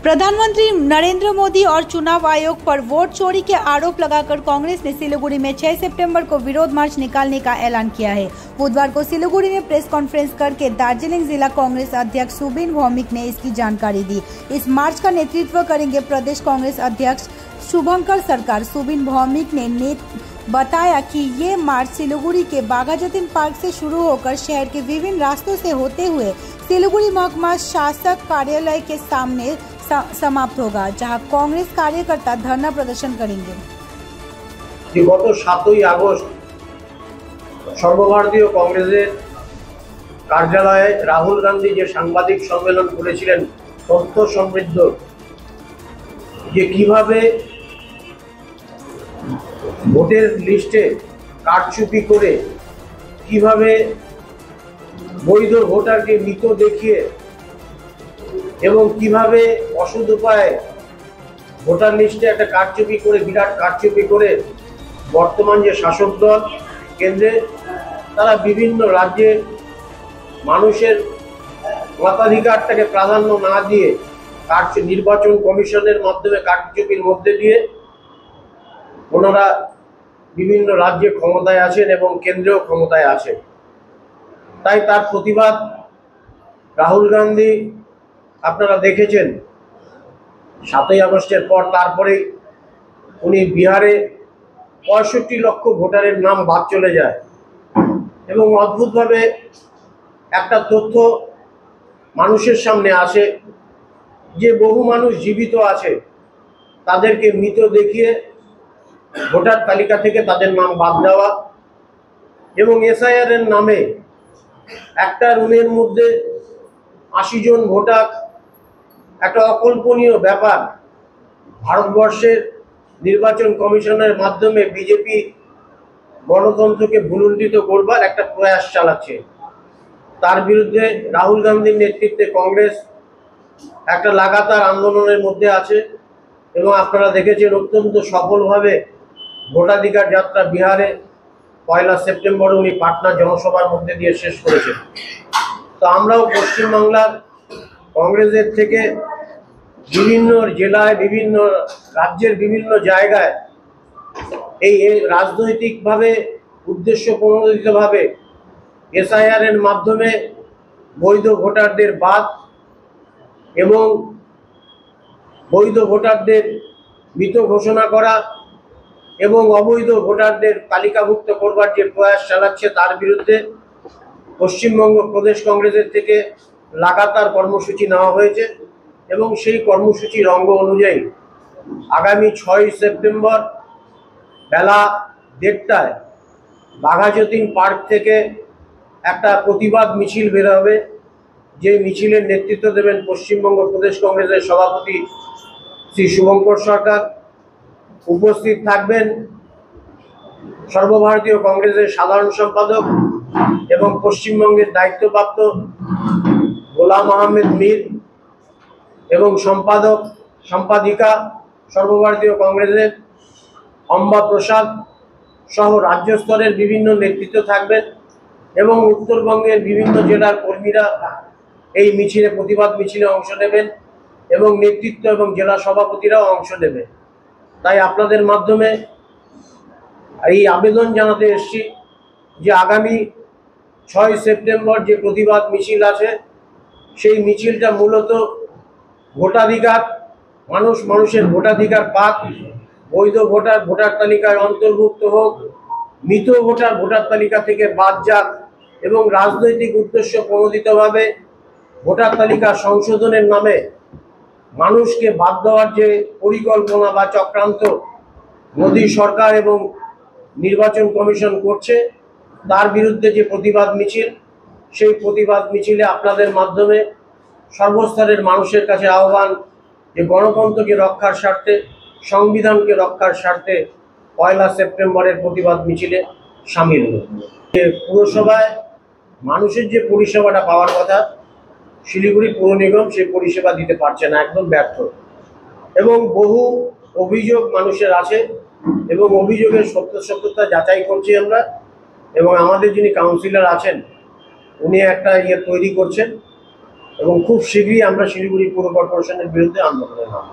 प्रधानमंत्री नरेंद्र मोदी और चुनाव आयोग पर वोट चोरी के आरोप लगाकर कांग्रेस ने सिलीगुड़ी में 6 सितंबर को विरोध मार्च निकालने का ऐलान किया है। बुधवार को सिलीगुड़ी में प्रेस कॉन्फ्रेंस करके दार्जिलिंग जिला कांग्रेस अध्यक्ष सुबिन भौमिक ने इसकी जानकारी दी। इस मार्च का नेतृत्व करेंगे प्रदेश कांग्रेस अध्यक्ष शुभंकर सरकार। सुबिन भौमिक ने बताया कि ये मार्च सिलीगुड़ी के बाघाजतीन पार्क से शुरू होकर शहर के विभिन्न रास्तों से होते हुए सिलीगुड़ी महकुमा शासक कार्यालय के सामने समाप्त होगा, जहां कांग्रेस कार्यकर्ता धरना प्रदर्शन करेंगे। गत 7 আগস্ট সর্বভারতীয় কংগ্রেসের কার্যালয়ে রাহুল গান্ধী যে সাংবাদিক সম্মেলন করেছিলেন তথ্য সমৃদ্ধ, যে কিভাবে ভোটের লিস্টে কারচুপি করে কিভাবে বৈধ ভোটারকে মৃত দেখিয়ে এবং কিভাবে অসৎ উপায়ে ভোটার লিস্টে একটা কারচুপি করে বিরাট কারচুপি করে বর্তমান যে শাসক দল কেন্দ্রে তারা বিভিন্ন রাজ্যে মানুষের মতাধিকারটাকে প্রাধান্য না দিয়ে নির্বাচন কমিশনের মাধ্যমে কারচুপির মধ্যে দিয়ে ওনারা বিভিন্ন রাজ্যে ক্ষমতায় আছেন এবং কেন্দ্রেও ক্ষমতায় আছেন। তাই তার প্রতিবাদ রাহুল গান্ধী আপনারা দেখেছেন 7 আগস্টের পর তারপরে উনি বিহারে 65 লক্ষ ভোটারের নাম বাদ চলে যায় এবং অদ্ভুতভাবে একটা তথ্য মানুষের সামনে আসে যে বহু মানুষ জীবিত আছে তাদেরকে মৃত দেখিয়ে ভোটার তালিকা থেকে তাদের নাম বাদ দেওয়া এবং এসআইআর এর নামে একটা রুমের মধ্যে 80 জন ভোটার, একটা অকল্পনীয় ব্যাপার। ভারতবর্ষের নির্বাচন কমিশনের মাধ্যমে বিজেপি গণতন্ত্রকে ভুলুণ্ঠিত করবার একটা প্রয়াস চালাচ্ছে। তার বিরুদ্ধে রাহুল গান্ধীর নেতৃত্বে কংগ্রেস একটা লাগাতার আন্দোলনের মধ্যে আছে এবং আপনারা দেখেছেন অত্যন্ত সফলভাবে ভোটাধিকার যাত্রা বিহারে 1 সেপ্টেম্বর উনি পাটনা জনসভার মধ্যে দিয়ে শেষ করেছেন। তো আমরাও পশ্চিমবাংলার কংগ্রেসের থেকে বিভিন্ন জেলায় বিভিন্ন রাজ্যের বিভিন্ন জায়গায় এই রাজনৈতিকভাবে উদ্দেশ্য প্রণোদিতভাবে এসআইআর এর মাধ্যমে বৈধ ভোটারদের বাদ এবং বৈধ ভোটারদের মৃত ঘোষণা করা এবং অবৈধ ভোটারদের তালিকাভুক্ত করবার যে প্রয়াস চালাচ্ছে তার বিরুদ্ধে পশ্চিমবঙ্গ প্রদেশ কংগ্রেসের থেকে লাগাতার কর্মসূচি নেওয়া হয়েছে এবং সেই কর্মসূচির অঙ্গ অনুযায়ী আগামী 6 সেপ্টেম্বর বেলা 1:30টায় বাঘাজতীন পার্ক থেকে একটা প্রতিবাদ মিছিল বের হবে, যে মিছিলের নেতৃত্ব দেবেন পশ্চিমবঙ্গ প্রদেশ কংগ্রেসের সভাপতি শ্রী শুভঙ্কর সরকার। উপস্থিত থাকবেন সর্বভারতীয় কংগ্রেসের সাধারণ সম্পাদক এবং পশ্চিমবঙ্গের দায়িত্বপ্রাপ্ত গোলাম আহমেদ মীর এবং সম্পাদিকা সর্বভারতীয় কংগ্রেসের অম্বা প্রসাদ সহ রাজ্য স্তরের বিভিন্ন নেতৃত্ব থাকবেন এবং উত্তরবঙ্গের বিভিন্ন জেলার কর্মীরা এই মিছিলে প্রতিবাদ মিছিলে অংশ নেবেন এবং নেতৃত্ব এবং জেলা সভাপতিরাও অংশ নেবে। তাই আপনাদের মাধ্যমে এই আবেদন জানাতে এসেছি যে আগামী 6 সেপ্টেম্বর যে প্রতিবাদ মিছিল আছে সেই মিছিলটা মূলত ভোটাধিকার মানুষের ভোটাধিকার পাক, বৈধ ভোটার তালিকায় অন্তর্ভুক্ত হোক, মৃত ভোটার তালিকা থেকে বাদ যাক এবং রাজনৈতিক উদ্দেশ্য প্রণোদিতভাবে ভোটার তালিকা সংশোধনের নামে মানুষকে বাদ দেওয়ার যে পরিকল্পনা বা চক্রান্ত মোদী সরকার এবং নির্বাচন কমিশন করছে তার বিরুদ্ধে যে প্রতিবাদ মিছিল, সেই প্রতিবাদ মিছিলে আপনাদের মাধ্যমে সর্বস্তরের মানুষের কাছে আহ্বান যে গণতন্ত্রকে রক্ষার স্বার্থে, সংবিধানকে রক্ষার স্বার্থে 1 সেপ্টেম্বরের প্রতিবাদ মিছিলে সামিল হন। পুরসভায় মানুষের যে পরিষেবাটা পাওয়ার কথা শিলিগুড়ি পৌর নিগম সেই পরিষেবা দিতে পারছে না, একদম ব্যর্থ এবং বহু অভিযোগ মানুষের আছে এবং অভিযোগের সত্যতা যাচাই করছি আমরা এবং আমাদের যিনি কাউন্সিলর আছেন উনি একটা তৈরি করছেন এবং খুব শীঘ্রই আমরা শিলিগুড়ি পুর কর্পোরেশনের বিরুদ্ধে আন্দোলনে নামব।